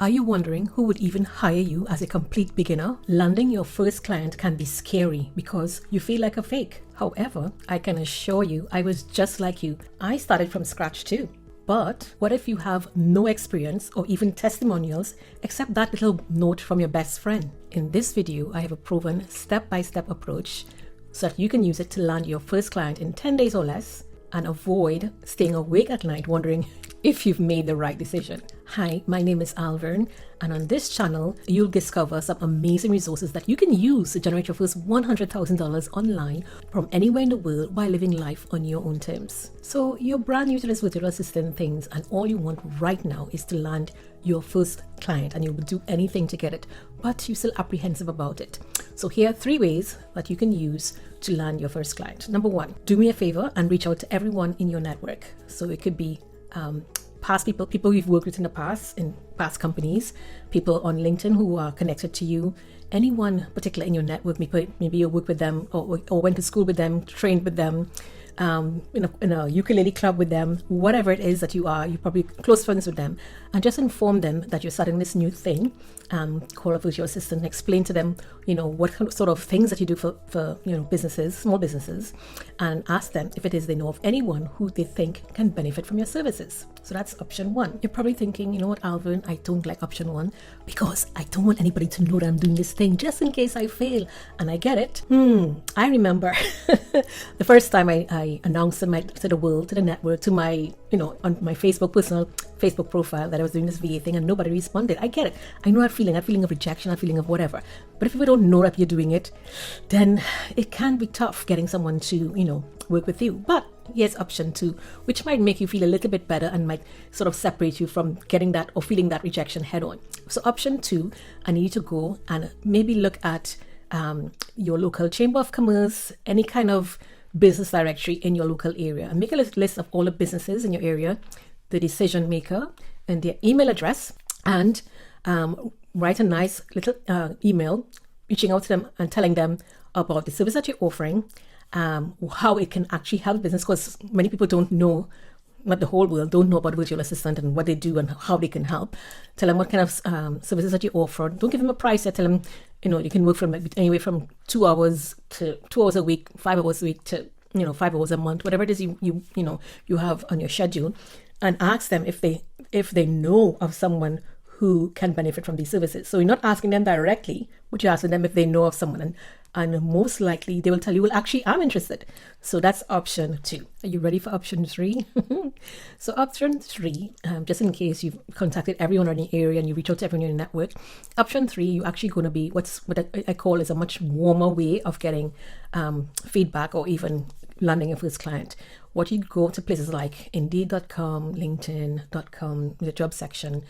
Are you wondering who would even hire you as a complete beginner? Landing your first client can be scary because you feel like a fake. However, I can assure you, I was just like you. I started from scratch too. But what if you have no experience or even testimonials except that little note from your best friend? In this video, I have a proven step-by-step approach so that you can use it to land your first client in 10 days or less and avoid staying awake at night wondering if you've made the right decision. Hi, my name is Alvern, and on this channel, you'll discover some amazing resources that you can use to generate your first $100,000 online from anywhere in the world while living life on your own terms. So you're brand new to this virtual assistant things, and all you want right now is to land your first client, and you will do anything to get it, but you're still apprehensive about it. So here are 3 ways that you can use to land your first client. Number 1, do me a favor and reach out to everyone in your network. So it could be past people you've worked with in the past, in past companies, people on LinkedIn who are connected to you, anyone particular in your network. Maybe you work with them or went to school with them, trained with them, in a ukulele club with them, whatever it is that you're probably close friends with them, and just inform them that you're starting this new thing, call a virtual assistant, explain to them, what sort of things that you do for businesses, small businesses, and ask them if it is they know of anyone who they think can benefit from your services. So that's option 1. You're probably thinking, you know what, Alvern, I don't like option 1 because I don't want anybody to know that I'm doing this thing just in case I fail. And I get it. I remember the first time I announced to the world, to the network, to my, on my personal Facebook profile that I was doing this VA thing, and nobody responded. I get it. I know that feeling of rejection, that feeling of whatever. But if people don't know that you're doing it, then it can be tough getting someone to, work with you. But here's option 2, which might make you feel a little bit better and might sort of separate you from getting that or feeling that rejection head on. So option 2, I need you to go and maybe look at your local chamber of commerce, any kind of business directory in your local area, and make a list of all the businesses in your area, the decision maker and their email address, and write a nice little email reaching out to them and telling them about the service that you're offering, how it can actually help business, because many people don't know, not the whole world, don't know about virtual assistant and what they do and how they can help. Tell them what kind of services that you offer. Don't give them a price yet. Tell them, you can work from anywhere from 2 hours to 2 hours a week, 5 hours a week to 5 hours a month, whatever it is you have on your schedule, and ask them if they know of someone who can benefit from these services. So you're not asking them directly, but you're asking them if they know of someone, and most likely they will tell you, well, actually, I'm interested. So that's option 2. Are you ready for option 3? So option 3, just in case you've contacted everyone in the area and you reach out to everyone in your network, option 3, you're actually going to be what I call is a much warmer way of getting feedback or even landing a first client. What you go to places like Indeed.com, LinkedIn.com, the job section,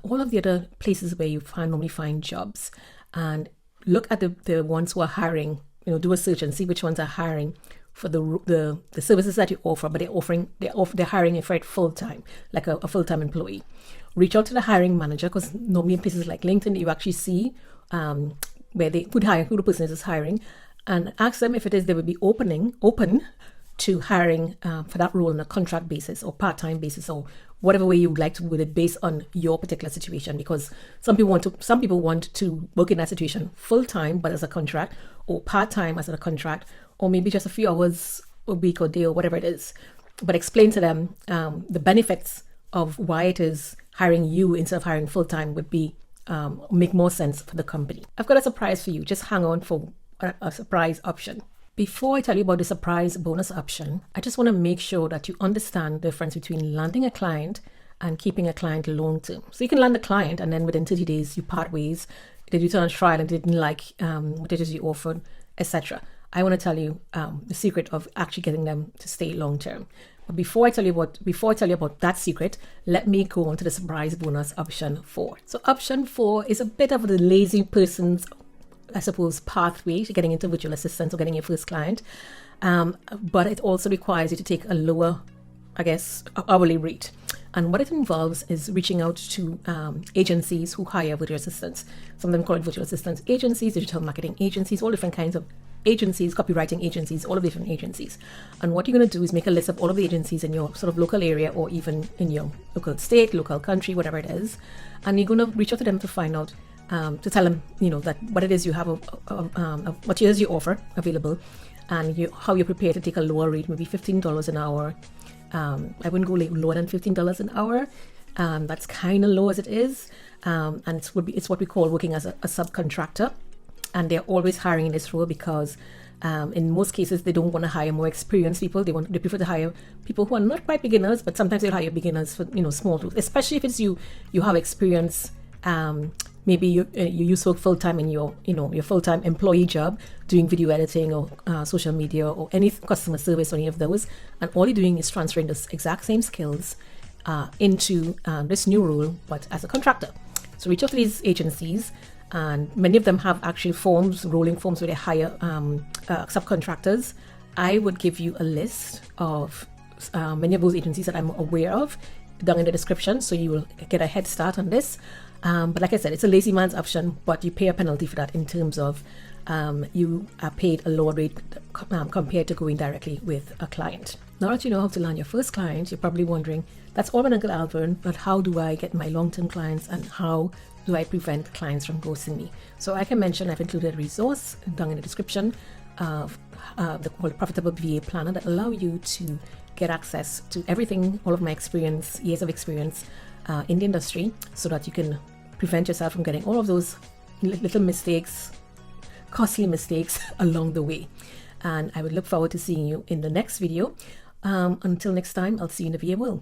all of the other places where you normally find jobs, and look at the ones who are hiring. Do a search and see which ones are hiring for the services that you offer, but they're hiring for it full time, like a full time employee. Reach out to the hiring manager, because normally in places like LinkedIn you actually see where they could hire, who the person is hiring, and ask them if it is they would be open to hiring for that role on a contract basis or part-time basis, or whatever way you would like to do it based on your particular situation. Because some people want to work in that situation full-time but as a contract, or part-time as a contract, or maybe just a few hours a week or day or whatever it is. But explain to them the benefits of why it is hiring you instead of hiring full-time would be make more sense for the company. I've got a surprise for you. Just hang on for a surprise option. Before I tell you about the surprise bonus option, I just want to make sure that you understand the difference between landing a client and keeping a client long term. So you can land a client and then within 30 days you part ways. They do it on trial and didn't like what it is you offered, etc. I want to tell you the secret of actually getting them to stay long term. But before I tell you about that secret, let me go on to the surprise bonus option 4. So option 4 is a bit of the lazy person's, I suppose, pathway to getting into virtual assistants or getting your first client. But it also requires you to take a lower, hourly rate. And what it involves is reaching out to agencies who hire virtual assistants. Some of them call it virtual assistants agencies, digital marketing agencies, all different kinds of agencies, copywriting agencies, all of different agencies. And what you're going to do is make a list of all of the agencies in your sort of local area, or even in your local state, local country, whatever it is. And you're going to reach out to them to find out, to tell them, that what it is you have, what it is you offer available, and how you're prepared to take a lower rate, maybe $15 an hour. I wouldn't go lower than $15 an hour. That's kind of low as it is. And it's what we call working as a subcontractor. And they're always hiring in this role because in most cases they don't want to hire more experienced people. They prefer to hire people who are not quite beginners, but sometimes they'll hire beginners for small tools. Especially if it's you have experience. Maybe you use work full time in your full time employee job, doing video editing or social media or any customer service or any of those, and all you're doing is transferring this exact same skills into this new role, but as a contractor. So reach out to these agencies. And many of them have actual forms, rolling forms, where they hire subcontractors. I would give you a list of many of those agencies that I'm aware of down in the description, so you will get a head start on this. But like I said, it's a lazy man's option, but you pay a penalty for that in terms of you are paid a lower rate compared to going directly with a client. Now that you know how to land your first client, you're probably wondering, that's all with Uncle Alvern, but how do I get my long-term clients, and how do I prevent clients from ghosting me? So I can mention I've included a resource down in the description of the called Profitable VA Planner that allow you to get access to everything, all of my experience, years of experience in the industry, so that you can prevent yourself from getting all of those little mistakes, costly mistakes along the way. And I would look forward to seeing you in the next video. Until next time, I'll see you in the VA world.